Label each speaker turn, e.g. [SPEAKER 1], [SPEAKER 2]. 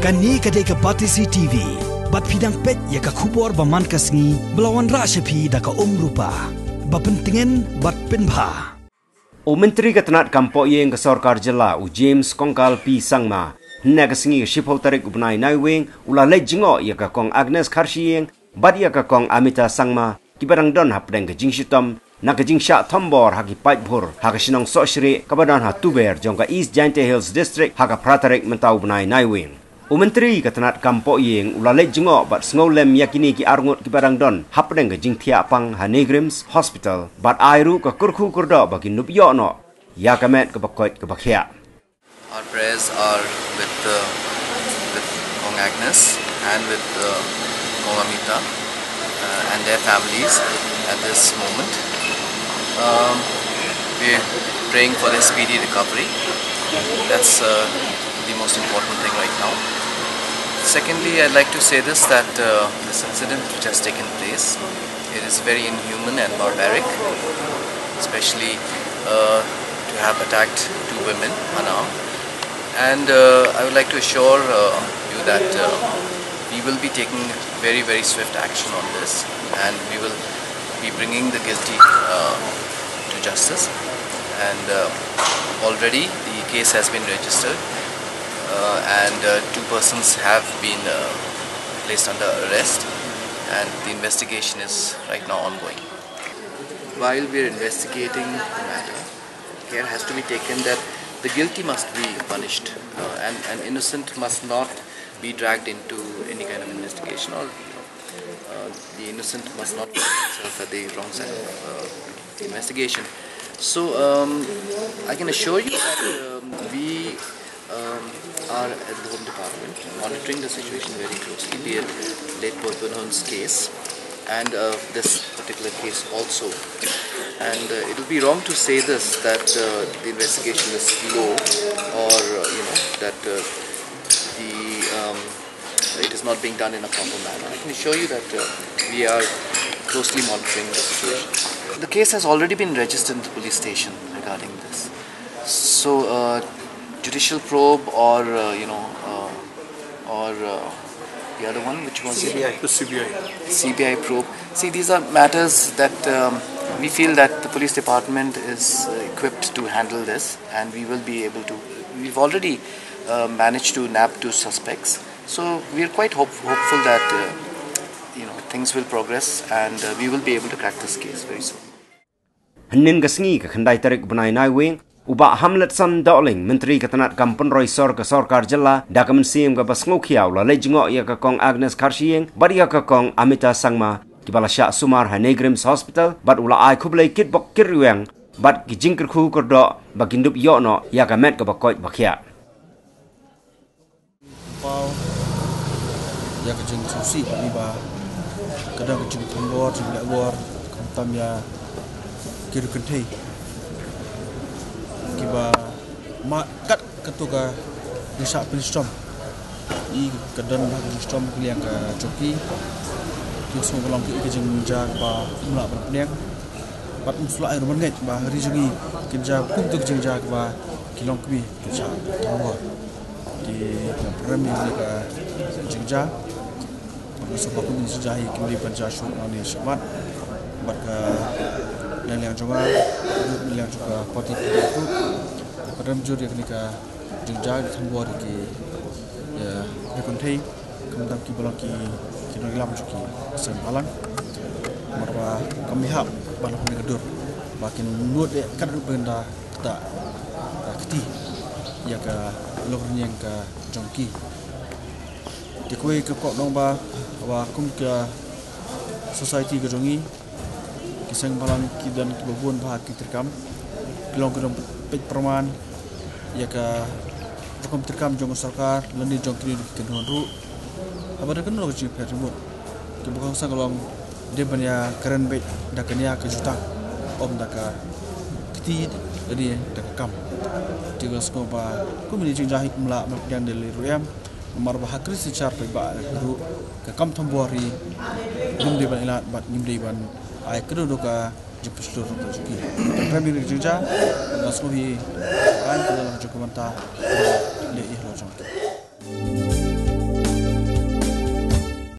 [SPEAKER 1] Kani kadai ke Patisi TV. Bat pidang pet ya ka kubor baman kasngi belawan rasyapi da ka rupa. Bapentingan bat penpa.
[SPEAKER 2] O Menteri Ketenat Kampok yang ke Sarkar Jela u James Kongkal P Sangma. Hena kesengi shipol tarik ubnai naiwing ula Leit Jngoh ya ka kong Agnes Karshiyeng bat ya ka kong Amita Sangma kibarang don hapdeng ke jingshitom na ke jingsha thombor haki paitbur haka sinong soshri kabadan ha tuber jong ka East Giant Hills District haka pratarik mentau ubnai naiwing. O Menteri Ketenat Kampok yang ula Leit Jngoh bat sngolem yakini ki arngut kibarang don hapdeng ke jingtia pang ha Neigrihms Hospital bat airu ke kurku kurdo bagi nubyo no ya kamet ke bakoit ke bakhya.
[SPEAKER 3] Our prayers are with Kong Agnes and with Kong Amita and their families at this moment. We are praying for their speedy recovery. That's the most important thing right now. Secondly, I'd like to say this, that this incident which has taken place, it is very inhuman and barbaric, especially to have attacked two women unarmed. And I would like to assure you that we will be taking very, very swift action on this, and we will be bringing the guilty to justice. And already the case has been registered, and two persons have been placed under arrest, and the investigation is right now ongoing. While we are investigating the matter, care has to be taken that the guilty must be punished, and innocent must not be dragged into any kind of investigation, or the innocent must not put himself at the wrong side of the investigation. So I can assure you that we are at the Home Department monitoring the situation very closely, be it Leit case and this particular case also. And it would be wrong to say this, that the investigation is slow, or that it is not being done in a proper manner. I can assure you that we are closely monitoring the situation. The case has already been registered in the police station regarding this. So judicial probe, or the other one, which was CBI probe. See, these are matters that we feel that the police department is equipped to handle this, and we will be able to. We've already managed to nab two suspects, so we are quite hopeful that things will progress, and we will be able to crack this case very soon.
[SPEAKER 2] Henin kesengi ke kendai tarik benai naiwing uba Hamletson Dohling Menteri Ketenat Kampun Roysor ke Sarkar Jela da ke mensim ke basngokiau la Leit Jngoh ya ke kong Agnes Karshiyeng bat ya ke kong Amita Sangma kibala syak sumar ha Neigrihms Hospital bat ula ai kublai kit bok kirweng bat ki jingker khu kerdo bagindup yono ya ke met ke bakoit bakhya.
[SPEAKER 4] Pau ya ke jing susi ba kadang ke jing tambor jing lewor tam ya kir kentai kiba mak kat ketuga desa Pilistom I kedan Pilistom kliang ke joki terus ngolong ke jing ja ba mula berpeniang pat musla air menget ba hari jengi kinja untuk jing ja ba kilong kbi kinja tambor di program ini ke jing ja sebab ini sejahi kini penjasuk ini semat bat ke dan yang juga parti itu pada menjadi ketika jujur tambor ki ya rekontai kemudian ki bolaki Neigrihms juga sempalan marwa kami hak balah negedur makin nuat kan benda tak keti ya ke lornya ke jongki dikui ke kok nong ba kum ke society ke jongi kisang balang kidan kibabun bah kitrikam pilong kedom pej perman ya ka hukum terkam jong sarkar leni jong kini kedon ru abada kan lo ji permut ke bukan sangalom de banya keren bet dakania ke juta om daka kiti jadi dakam tiga skoba kumini jing jahit mla yang dari ruam mar bah kris char pe ba ru ke kam thambori ngimde ban ilat bat ngimde ban ai kedu ka jepus lur ko jiki. Kami ni juga ngasih kan dalam dokumentasi